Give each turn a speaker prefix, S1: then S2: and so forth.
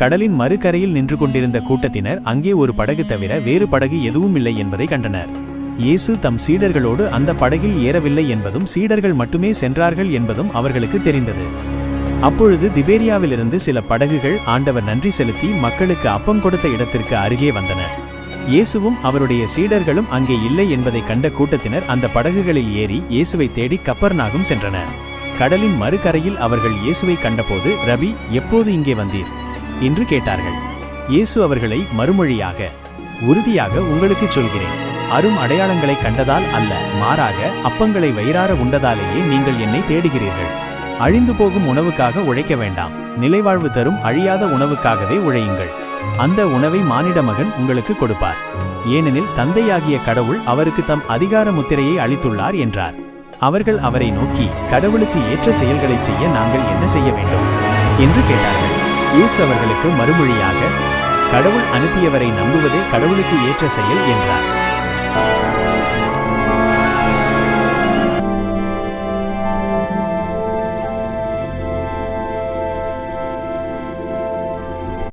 S1: கடலின் மறுகரையில் நின்று கொண்டிருந்த கூட்டத்தினர் அங்கே ஒரு படகு தவிர வேறு படகு எதுவும் இல்லை என்பதை கண்டனர். இயேசு தம் சீடர்களோடு அந்த படகில் ஏறவில்லை என்பதும் சீடர்கள் மட்டுமே சென்றார்கள் என்பதும் அவர்களுக்கு தெரிந்தது. அப்பொழுது திபேரியாவிலிருந்து சில படகுகள் ஆண்டவர் நன்றி செலுத்தி மக்களுக்கு அப்பம் கொடுத்த இடத்திற்கு அருகே வந்தன. இயேசுவும் அவருடைய சீடர்களும் அங்கே இல்லை என்பதை கண்ட கூட்டத்தினர் அந்த படகுகளில் ஏறி இயேசுவை தேடி கப்பர்நாகும் சென்றனர். கடலின் மறுகரையில் அவர்கள் இயேசுவை கண்டபோது, ரபி, எப்போது இங்கே வந்தீர் என்று கேட்டார்கள். இயேசு அவர்களை மறுமொழியாக, உறுதியாக உங்களுக்கு சொல்கிறேன், அரும் அடையாளங்களை கண்டதால் அல்ல, மாறாக அப்பங்களை வயிறார உண்டதாலேயே நீங்கள் என்னை தேடுகிறீர்கள். அழிந்து போகும் உணவுக்காக உழைக்க வேண்டாம், நிலைவாழ்வு தரும் அழியாத உணவுக்காகவே உழையுங்கள். அந்த உணவை மானிட மகன் உங்களுக்கு கொடுப்பார். ஏனெனில் தந்தையாகிய கடவுள் அவருக்கு தம் அதிகார முத்திரையை அளித்துள்ளார் என்றார். அவர்கள் அவரை நோக்கி, கடவுளுக்கு ஏற்ற செயல்களை செய்ய நாங்கள் என்ன செய்ய வேண்டும் என்று கேட்டார்கள். இயேசு அவர்களுக்கு மறுமொழியாக, கடவுள் அனுப்பியவரை நம்புவதே கடவுளுக்கு ஏற்ற செயல் என்றார்.